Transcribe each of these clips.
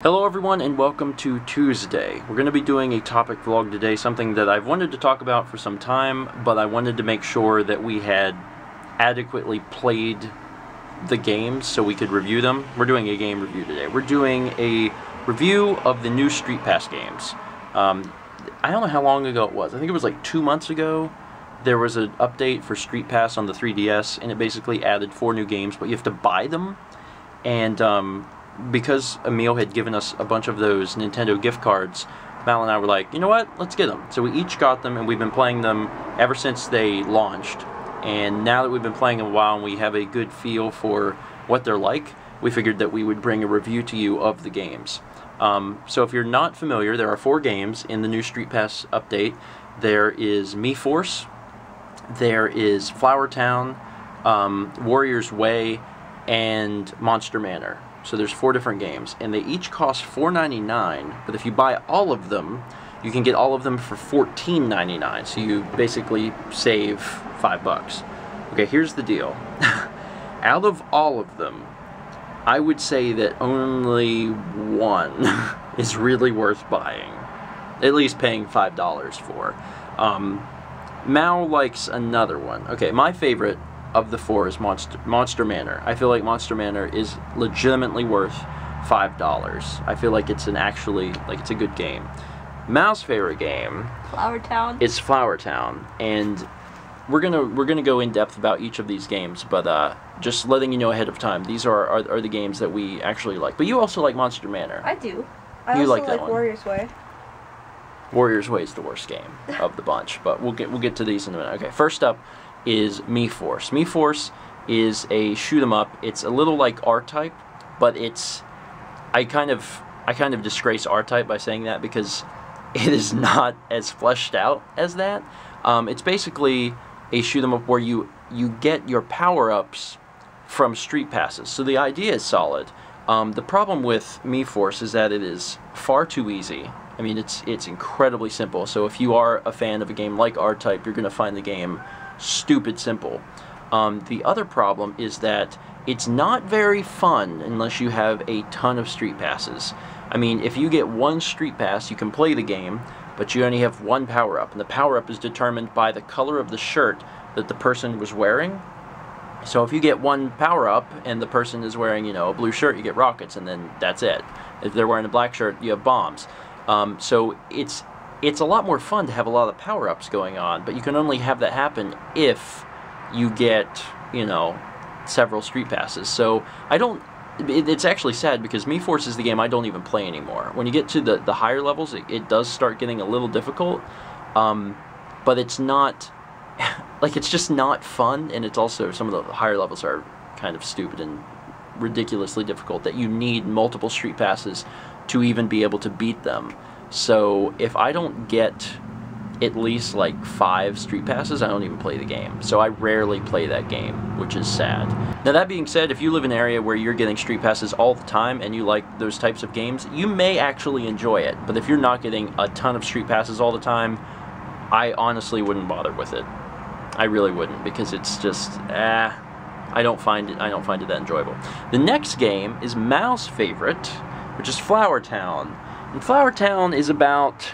Hello everyone and welcome to Tuesday. We're going to be doing a topic vlog today, something that I've wanted to talk about for some time, but I wanted to make sure that we had adequately played the games so we could review them. We're doing a game review today. We're doing a review of the new StreetPass games. I don't know how long ago it was. I think it was like 2 months ago. There was an update for StreetPass on the 3DS, and it basically added 4 new games, but you have to buy them. And because Emil had given us a bunch of those Nintendo gift cards, Mal and I were like, you know what, let's get them. So we each got them, and we've been playing them ever since they launched. And now that we've been playing a while and we have a good feel for what they're like, we figured that we would bring a review to you of the games. So if you're not familiar, there are 4 games in the new StreetPass update. There is Force, there is Flourtown, Warrior's Way, and Monster Manor. So there's 4 different games, and they each cost $4.99, but if you buy all of them, you can get all of them for $14.99, so you basically save $5. Okay, here's the deal. Out of all of them, I would say that only one is really worth buying, at least paying $5 for. Mal likes another one. Okay, my favorite of the 4 is Monster Manor. I feel like Monster Manor is legitimately worth $5. I feel like it's it's a good game. Mal's favorite game, Flourtown. It's Flourtown, and we're gonna go in depth about each of these games, but just letting you know ahead of time, these are the games that we actually like. But you also like Monster Manor. I do. I also like Warrior's Way. Warrior's Way is the worst game of the bunch, but we'll get to these in a minute. Okay, first up is Force. Force is a shoot 'em up. It's a little like R-Type, but it's I kind of disgrace R-Type by saying that because it is not as fleshed out as that. It's basically a shoot 'em up where you get your power-ups from street passes. So the idea is solid. The problem with Force is that it is far too easy. I mean, it's incredibly simple. So if you are a fan of a game like R-Type, you're going to find the game stupid simple. The other problem is that it's not very fun unless you have a ton of street passes. I mean, if you get 1 street pass, you can play the game, but you only have 1 power-up, and the power-up is determined by the color of the shirt that the person was wearing. So if you get 1 power-up and the person is wearing, you know, a blue shirt, you get rockets, and then that's it. If they're wearing a black shirt, you have bombs. So it's a lot more fun to have a lot of power-ups going on, but you can only have that happen if you get, you know, several street passes. So it's actually sad because Force is the game I don't even play anymore. When you get to the higher levels, it does start getting a little difficult, but it's not, like, it's just not fun, and it's also, some of the higher levels are kind of stupid and ridiculously difficult that you need multiple street passes to even be able to beat them. So if I don't get at least like 5 street passes, I don't even play the game. So I rarely play that game, which is sad. Now that being said, if you live in an area where you're getting street passes all the time and you like those types of games, you may actually enjoy it. But if you're not getting a ton of street passes all the time, I honestly wouldn't bother with it. I really wouldn't, because it's just, I don't find it that enjoyable. The next game is Mal's favorite, which is Flourtown. And Flourtown is about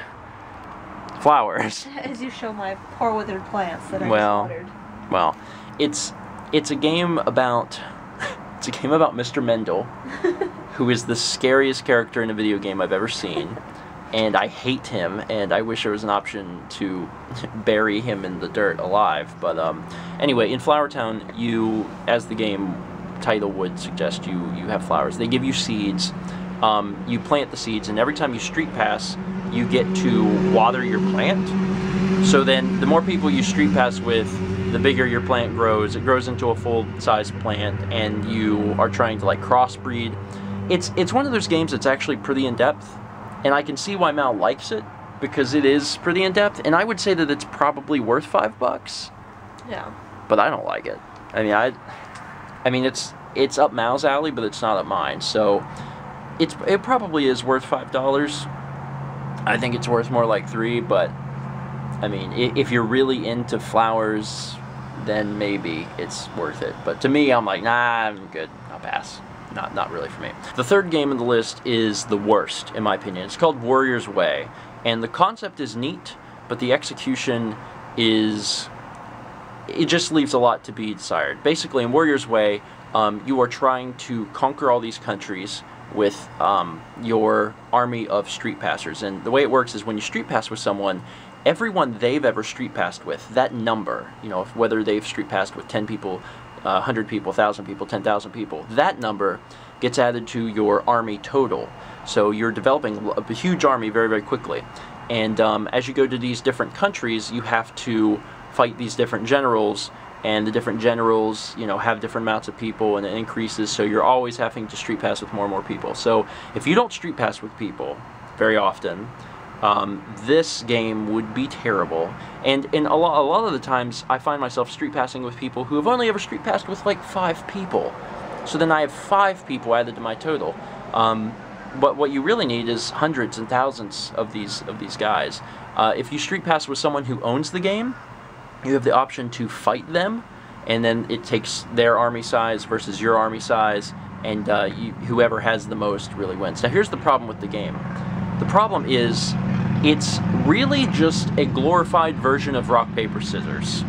flowers. As you show my poor withered plants that I watered. Well, it's a game about Mr. Mendel, who is the scariest character in a video game I've ever seen, and I hate him, and I wish there was an option to bury him in the dirt alive. But anyway, in Flourtown, you, as the game title would suggest, you have flowers. They give you seeds. You plant the seeds, and every time you street pass, you get to water your plant. So then the more people you street pass with, the bigger your plant grows. It grows into a full-size plant, and you are trying to like crossbreed. It's one of those games that's actually pretty in-depth, and I can see why Mal likes it, because it is pretty in-depth, and I would say that it's probably worth $5. Yeah. But I don't like it. I mean it's up Mal's alley, but it's not up mine. So it probably is worth $5. I think it's worth more like $3, but I mean, if you're really into flowers, then maybe it's worth it. But to me, I'm like, nah, I'm good. I'll pass. not really for me. The third game on the list is the worst, in my opinion. It's called Warrior's Way, and the concept is neat, but the execution is... it just leaves a lot to be desired. Basically, in Warrior's Way, you are trying to conquer all these countries with your army of street passers. And the way it works is when you street pass with someone, everyone they've ever street passed with, that number, you know, whether they've street passed with 10 people, 100 people, 1,000 people, 10,000 people, that number gets added to your army total. So you're developing a huge army very, very quickly. And as you go to these different countries, you have to fight these different generals, and the different generals, you know, have different amounts of people, and it increases, so you're always having to street pass with more and more people. So if you don't street pass with people very often, this game would be terrible. And in a lot of the times, I find myself street passing with people who have only ever street passed with like 5 people. So then I have 5 people added to my total. But what you really need is hundreds and thousands of these guys. If you street pass with someone who owns the game, you have the option to fight them, and then it takes their army size versus your army size, and whoever has the most really wins. Now here's the problem with the game. The problem is it's really just a glorified version of rock, paper, scissors.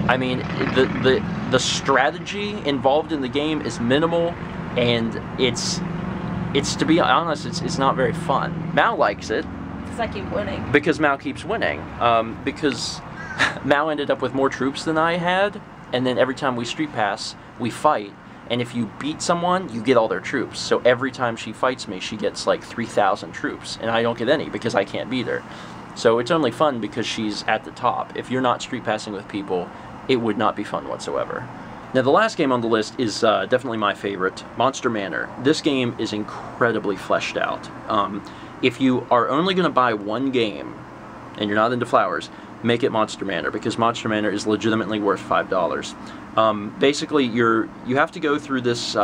I mean, the strategy involved in the game is minimal, and it's to be honest, it's not very fun. Mal likes it. Because I keep winning. Because Mal keeps winning. Because Mal ended up with more troops than I had, and then every time we street pass, we fight, and if you beat someone, you get all their troops. So every time she fights me, she gets like 3,000 troops, and I don't get any because I can't beat her. So it's only fun because she's at the top. If you're not street passing with people, it would not be fun whatsoever. Now the last game on the list is definitely my favorite, Monster Manor. This game is incredibly fleshed out. If you are only going to buy one game, and you're not into flowers, make it Monster Manor, because Monster Manor is legitimately worth $5. Basically, you have to go through this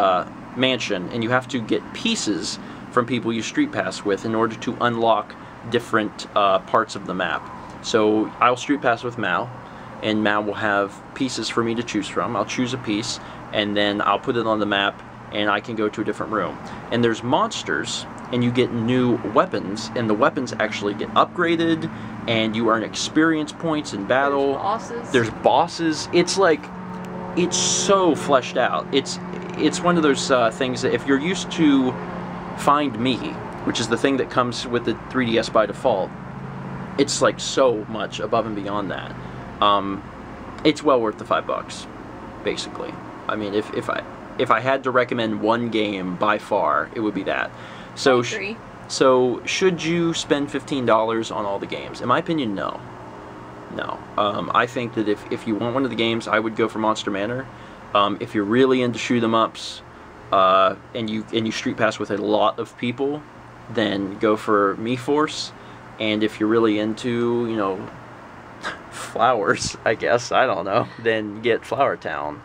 mansion, and you have to get pieces from people you street pass with in order to unlock different parts of the map. So I'll street pass with Mal, and Mal will have pieces for me to choose from. I'll choose a piece, and then I'll put it on the map, and I can go to a different room. And there's monsters, and you get new weapons, and the weapons actually get upgraded, and you earn experience points in battle. There's bosses. It's like, it's so fleshed out. It's one of those things that if you're used to Find Me, which is the thing that comes with the 3DS by default, it's like so much above and beyond that. It's well worth the $5, basically. I mean, if I had to recommend one game by far, it would be that. So should you spend $15 on all the games? In my opinion, no. No. I think that if you want one of the games, I would go for Monster Manor. If you're really into shoot 'em ups, and you street pass with a lot of people, then go for Me Force. And if you're really into, you know, flowers, I guess, I don't know, then get Flourtown.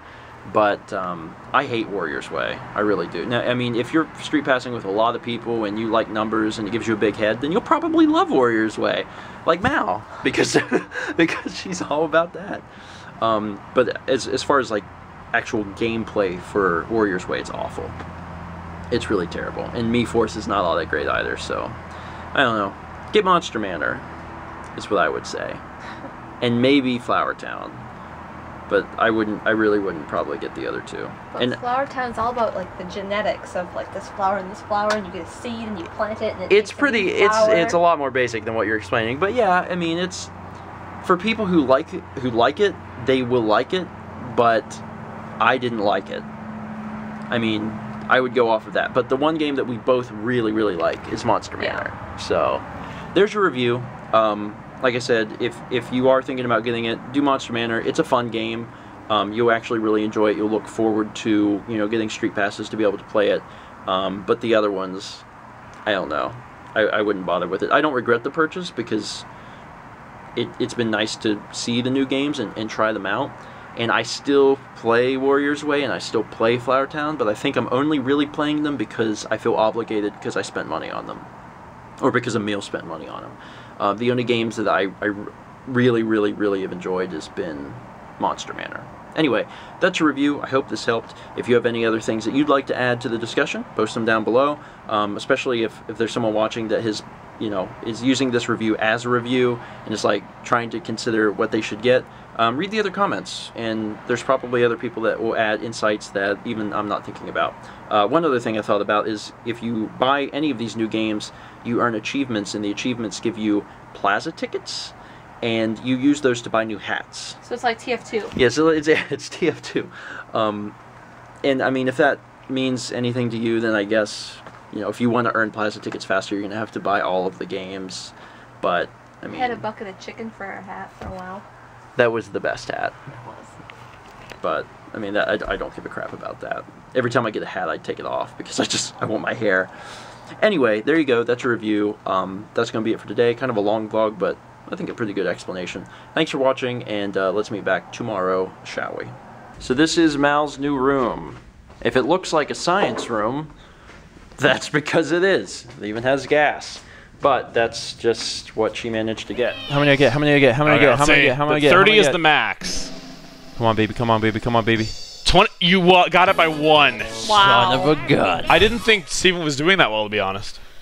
But I hate Warrior's Way. I really do. Now, I mean, if you're street passing with a lot of people and you like numbers and it gives you a big head, then you'll probably love Warrior's Way, like Mal, because because she's all about that. But as far as like actual gameplay for Warrior's Way, it's awful. It's really terrible. And Me Force is not all that great either. So I don't know. Get Monster Manor is what I would say, and maybe Flourtown. But I really wouldn't probably get the other two. But and Flourtown's all about like the genetics of like this flower, and you get a seed and you plant it, and it's a lot more basic than what you're explaining. But yeah, I mean, it's for people who like it, they will like it. But I didn't like it. I mean, I would go off of that. But the one game that we both really, really like is Monster Manor. Yeah. So there's your review. Like I said, if you are thinking about getting it, do Monster Manor. It's a fun game. You'll actually really enjoy it. You'll look forward to, you know, getting street passes to be able to play it. But the other ones, I don't know. I wouldn't bother with it. I don't regret the purchase because it's been nice to see the new games and try them out. And I still play Warrior's Way and I still play Flourtown, but I think I'm only really playing them because I feel obligated because I spent money on them. Or because Emil spent money on them. The only games that I really, really, really have enjoyed has been Monster Manor. Anyway, that's a review. I hope this helped. If you have any other things that you'd like to add to the discussion, post them down below, especially if there's someone watching that has, is using this review as a review and is like trying to consider what they should get. Read the other comments, and there's probably other people that will add insights that even I'm not thinking about. One other thing I thought about is if you buy any of these new games, you earn achievements, and the achievements give you plaza tickets, and you use those to buy new hats. So it's like TF2. Yeah, so it's TF2. And I mean, if that means anything to you, then I guess, if you want to earn plaza tickets faster, you're going to have to buy all of the games. But, I mean... We had a bucket of chicken for our hat for a while. That was the best hat. It was. But, I mean, I don't give a crap about that. Every time I get a hat, I take it off because I want my hair. Anyway, there you go. That's a review. That's going to be it for today. Kind of a long vlog, but I think a pretty good explanation. Thanks for watching, and let's meet back tomorrow, shall we? So this is Mal's new room. If it looks like a science room, that's because it is. It even has gas. But that's just what she managed to get. How many I get? How many I get? How many I get? How many I get? How many I get? 30 is the max. Come on, baby. Come on, baby. Come on, baby. 20. You got it by 1. Wow. Son of a gun. I didn't think Steven was doing that well, to be honest.